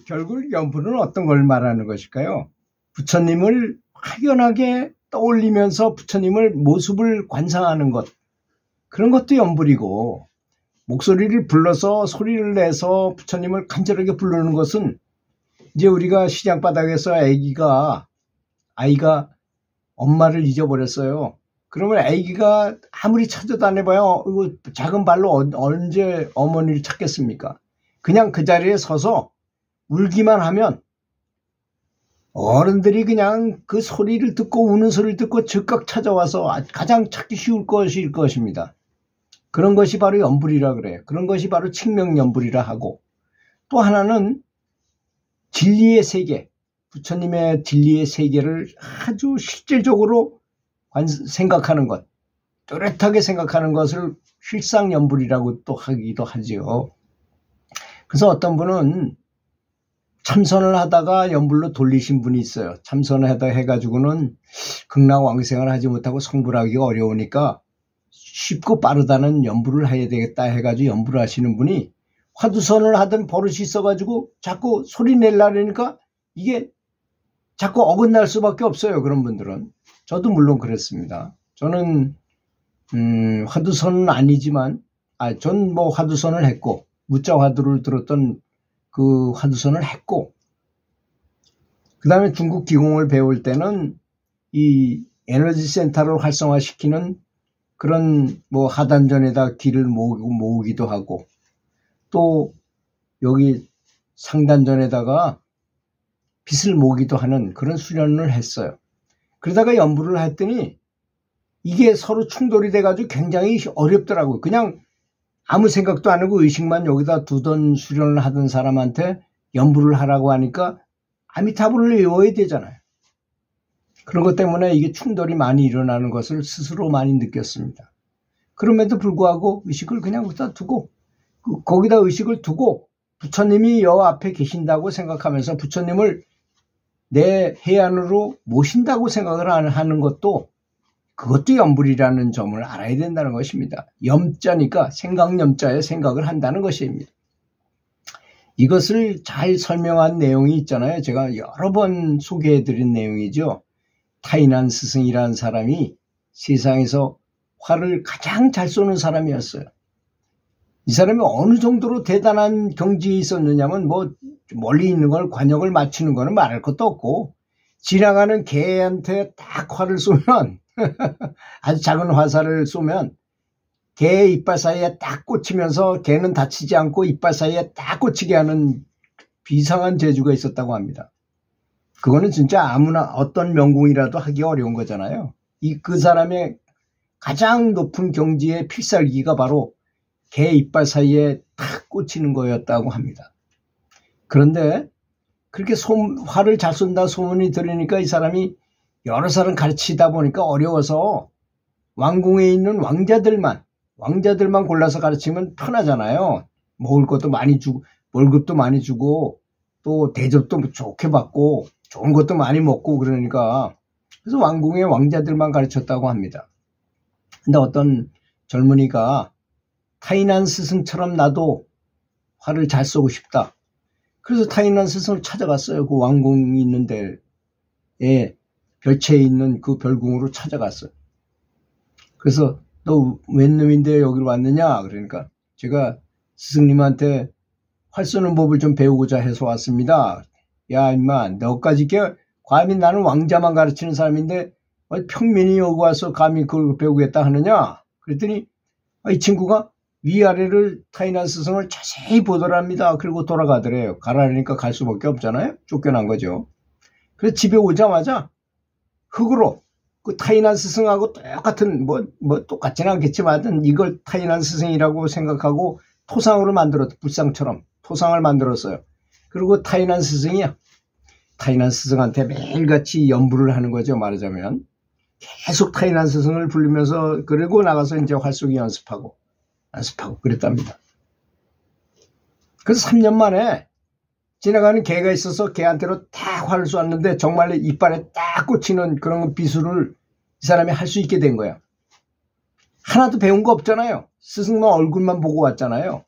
결국 연불은 어떤 걸 말하는 것일까요? 부처님을 확연하게 떠올리면서 부처님을 모습을 관상하는 것, 그런 것도 연불이고, 목소리를 불러서 소리를 내서 부처님을 간절하게 부르는 것은 이제 우리가 시장바닥에서 아이가 엄마를 잊어버렸어요. 그러면 아기가 아무리 찾아다녀봐야 작은 발로 언제 어머니를 찾겠습니까? 그냥 그 자리에 서서 울기만 하면 어른들이 그냥 그 소리를 듣고 우는 소리를 듣고 즉각 찾아와서 가장 찾기 쉬울 것일 것입니다. 그런 것이 바로 연불이라 그래요. 그런 것이 바로 칙명연불이라 하고, 또 하나는 진리의 세계, 부처님의 진리의 세계를 아주 실질적으로 생각하는 것, 뚜렷하게 생각하는 것을 실상연불이라고 또 하기도 하지요. 그래서 어떤 분은 참선을 하다가 연불로 돌리신 분이 있어요. 참선을 하다 해가지고는 극락왕생을 하지 못하고 성불하기가 어려우니까 쉽고 빠르다는 연불을 해야 되겠다 해가지고 연불을 하시는 분이 화두선을 하던 버릇이 있어가지고 자꾸 소리 내려니까 이게 자꾸 어긋날 수밖에 없어요. 그런 분들은. 저도 물론 그랬습니다. 저는 화두선은 아니지만 전 뭐 화두선을 했고 무자 화두를 들었던 그 화두선을 했고, 그 다음에 중국 기공을 배울 때는 이 에너지 센터를 활성화시키는 그런 뭐 하단전에다 기를 모으기도 하고, 또 여기 상단전에다가 빛을 모으기도 하는 그런 수련을 했어요. 그러다가 연불을 했더니 이게 서로 충돌이 돼가지고 굉장히 어렵더라고요. 그냥 아무 생각도 안 하고 의식만 여기다 두던 수련을 하던 사람한테 연불을 하라고 하니까 아미타불을 외워야 되잖아요. 그런 것 때문에 이게 충돌이 많이 일어나는 것을 스스로 많이 느꼈습니다. 그럼에도 불구하고 의식을 그냥 거기다 두고, 거기다 의식을 두고 부처님이 여 앞에 계신다고 생각하면서 부처님을 내 해안으로 모신다고 생각을 하는 것도, 그것도 연불이라는 점을 알아야 된다는 것입니다. 염자니까 생각염자에 생각을 한다는 것입니다. 이것을 잘 설명한 내용이 있잖아요. 제가 여러 번 소개해드린 내용이죠. 타인한 스승이라는 사람이 세상에서 활을 가장 잘 쏘는 사람이었어요. 이 사람이 어느 정도로 대단한 경지에 있었느냐면 뭐 멀리 있는 걸 관역을 맞추는 거는 말할 것도 없고, 지나가는 개한테 딱 활을 쏘면 아주 작은 화살을 쏘면 개의 이빨 사이에 딱 꽂히면서 개는 다치지 않고 이빨 사이에 딱 꽂히게 하는 비상한 재주가 있었다고 합니다. 그거는 진짜 아무나 어떤 명공이라도 하기 어려운 거잖아요. 그 사람의 가장 높은 경지의 필살기가 바로 개 이빨 사이에 탁 꽂히는 거였다고 합니다. 그런데 그렇게 활을 잘 쏜다 소문이 들으니까 이 사람이 여러 사람 가르치다 보니까 어려워서 왕궁에 있는 왕자들만 골라서 가르치면 편하잖아요. 먹을 것도 많이 주고 월급도 많이 주고 또 대접도 좋게 받고 좋은 것도 많이 먹고 그러니까, 그래서 왕궁의 왕자들만 가르쳤다고 합니다. 근데 어떤 젊은이가 타인한 스승처럼 나도 활을 잘 쏘고 싶다. 그래서 타인한 스승을 찾아갔어요. 그 왕궁이 있는 데에 별채에 있는 그 별궁으로 찾아갔어요. 그래서 너 웬 놈인데 여기로 왔느냐? 그러니까 제가 스승님한테 활 쏘는 법을 좀 배우고자 해서 왔습니다. 야 임마, 너까지 감히 나는 왕자만 가르치는 사람인데 평민이 여기 와서 감히 그걸 배우겠다 하느냐? 그랬더니 이 친구가 위아래를 타인한 스승을 자세히 보더랍니다. 그리고 돌아가더래요. 가라니까 갈 수밖에 없잖아요. 쫓겨난 거죠. 그래서 집에 오자마자 흙으로 그 타인한 스승하고 똑같은 뭐 똑같지는 않겠지만 이걸 타인한 스승이라고 생각하고 토상으로 만들었다. 불상처럼 토상을 만들었어요. 그리고 타인한 스승이야. 타인한 스승한테 매일같이 연불을 하는 거죠. 말하자면 계속 타인한 스승을 부르면서, 그리고 나가서 이제 활쏘기 연습하고 그랬답니다. 그래서 3년 만에 지나가는 개가 있어서 개한테로 딱 활을 쏘았는데 정말 이빨에 딱 꽂히는 그런 비수를 이 사람이 할 수 있게 된 거야. 하나도 배운 거 없잖아요. 스승만 얼굴만 보고 왔잖아요.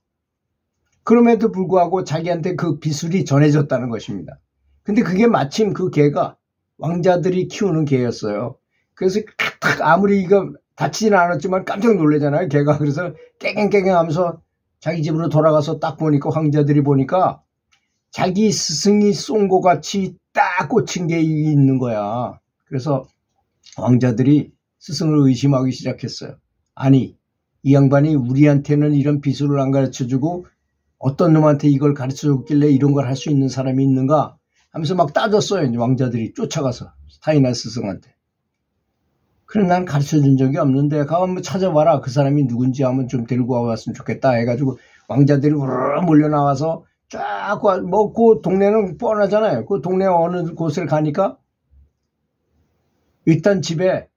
그럼에도 불구하고 자기한테 그 비술이 전해졌다는 것입니다. 근데 그게 마침 그 개가 왕자들이 키우는 개였어요. 그래서 아무리 이거 다치지는 않았지만 깜짝 놀라잖아요, 개가. 그래서 깨갱깨갱 하면서 자기 집으로 돌아가서 딱 보니까 왕자들이 보니까 자기 스승이 쏜 것 같이 딱 꽂힌 게 있는 거야. 그래서 왕자들이 스승을 의심하기 시작했어요. 아니, 이 양반이 우리한테는 이런 비술을 안 가르쳐주고 어떤 놈한테 이걸 가르쳐줬길래 이런 걸 할 수 있는 사람이 있는가 하면서 막 따졌어요. 이제 왕자들이 쫓아가서 타이난 스승한테. 그래, 난 가르쳐준 적이 없는데 가만 한번 찾아봐라. 그 사람이 누군지 한번 좀 데리고 와봤으면 좋겠다 해가지고 왕자들이 우르르 몰려나와서 쫙 뭐 그 동네는 뻔하잖아요. 그 동네 어느 곳을 가니까 일단 집에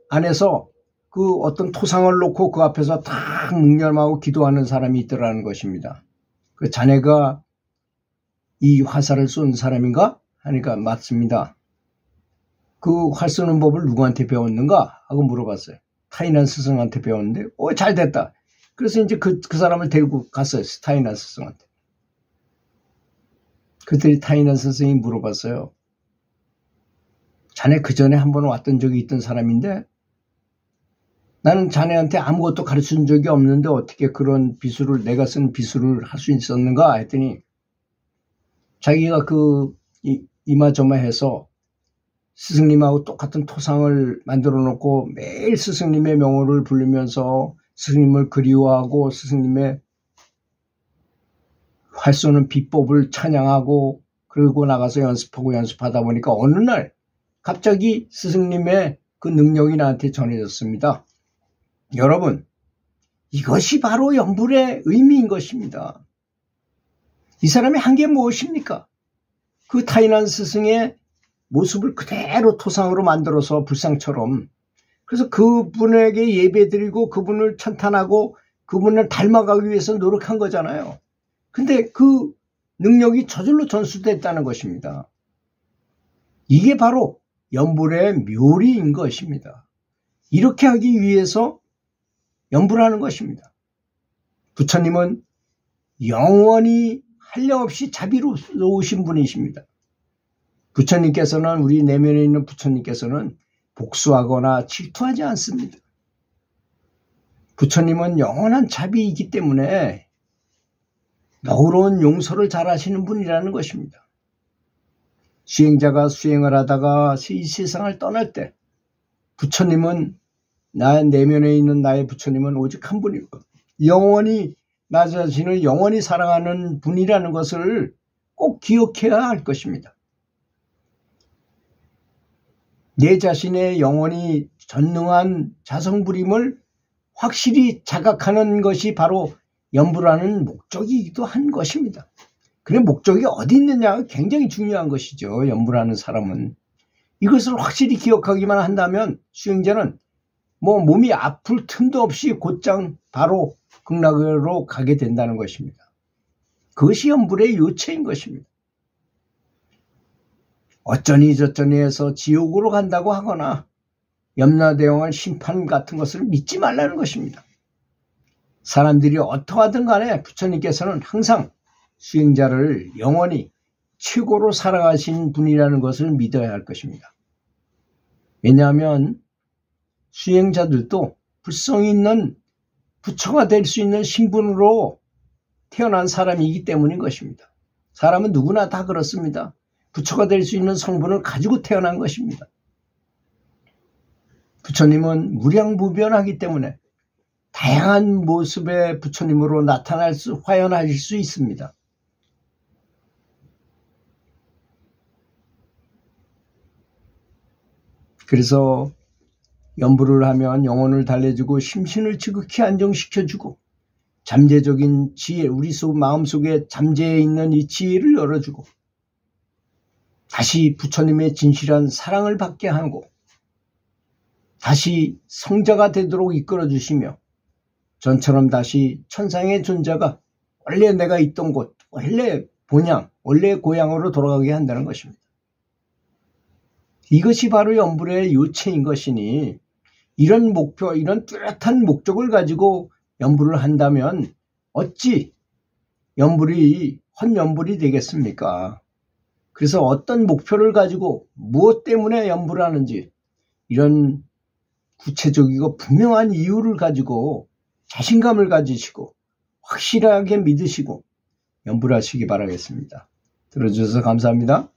안에서 그 어떤 토상을 놓고 그 앞에서 탁 묵념하고 기도하는 사람이 있더라는 것입니다. 그 자네가 이 화살을 쏜 사람인가? 하니까 맞습니다. 그 활 쏘는 법을 누구한테 배웠는가? 하고 물어봤어요. 타이난 스승한테 배웠는데, 잘 됐다. 그래서 이제 그 사람을 데리고 갔어요. 타이난 스승한테. 그들이 타이난 스승이 물어봤어요. 자네 그 전에 한번 왔던 적이 있던 사람인데, 나는 자네한테 아무것도 가르쳐준 적이 없는데 어떻게 그런 비술을, 내가 쓴 비술을 할 수 있었는가? 했더니, 자기가 그 이마저마해서 스승님하고 똑같은 토상을 만들어 놓고 매일 스승님의 명호를 부르면서 스승님을 그리워하고 스승님의 활 쏘는 비법을 찬양하고 그러고 나가서 연습하다 보니까 어느 날 갑자기 스승님의 그 능력이 나한테 전해졌습니다. 여러분, 이것이 바로 연불의 의미인 것입니다. 이 사람이 한 게 무엇입니까? 그 타이난 스승의 모습을 그대로 토상으로 만들어서 불상처럼, 그래서 그분에게 예배드리고 그분을 찬탄하고 그분을 닮아가기 위해서 노력한 거잖아요. 근데 그 능력이 저절로 전수됐다는 것입니다. 이게 바로 연불의 묘리인 것입니다. 이렇게 하기 위해서 연불하는 것입니다. 부처님은 영원히 한량없이 자비로우신 분이십니다. 부처님께서는, 우리 내면에 있는 부처님께서는 복수하거나 질투하지 않습니다. 부처님은 영원한 자비이기 때문에 너그러운 용서를 잘하시는 분이라는 것입니다. 수행자가 수행을 하다가 이 세상을 떠날 때 부처님은, 나의 내면에 있는 나의 부처님은 오직 한 분이고 영원히 나 자신을 영원히 사랑하는 분이라는 것을 꼭 기억해야 할 것입니다. 내 자신의 영원히 전능한 자성불임을 확실히 자각하는 것이 바로 연불하는 목적이기도 한 것입니다. 그래, 목적이 어디 있느냐가 굉장히 중요한 것이죠. 연불하는 사람은. 이것을 확실히 기억하기만 한다면 수행자는 뭐 몸이 아플 틈도 없이 곧장 바로 극락으로 가게 된다는 것입니다. 그것이 연불의 요체인 것입니다. 어쩌니 저쩌니 해서 지옥으로 간다고 하거나 염라대왕의 심판 같은 것을 믿지 말라는 것입니다. 사람들이 어떠하든 간에 부처님께서는 항상 수행자를 영원히 최고로 사랑하신 분이라는 것을 믿어야 할 것입니다. 왜냐하면 수행자들도 불성이 있는 부처가 될 수 있는 신분으로 태어난 사람이기 때문인 것입니다. 사람은 누구나 다 그렇습니다. 부처가 될 수 있는 성분을 가지고 태어난 것입니다. 부처님은 무량무변하기 때문에 다양한 모습의 부처님으로 화연하실 수 있습니다. 그래서 연불을 하면 영혼을 달래주고 심신을 지극히 안정시켜주고 잠재적인 지혜, 우리 마음속에 잠재해 있는 이 지혜를 열어주고 다시 부처님의 진실한 사랑을 받게 하고 다시 성자가 되도록 이끌어주시며 전처럼 다시 천상의 존재가 원래 내가 있던 곳, 원래 본향, 원래 고향으로 돌아가게 한다는 것입니다. 이것이 바로 연불의 요체인 것이니 이런 목표, 이런 뚜렷한 목적을 가지고 연불을 한다면 어찌 연불이 헛연불이 되겠습니까? 그래서 어떤 목표를 가지고 무엇 때문에 연불하는지 이런 구체적이고 분명한 이유를 가지고 자신감을 가지시고 확실하게 믿으시고 연불하시기 바라겠습니다. 들어주셔서 감사합니다.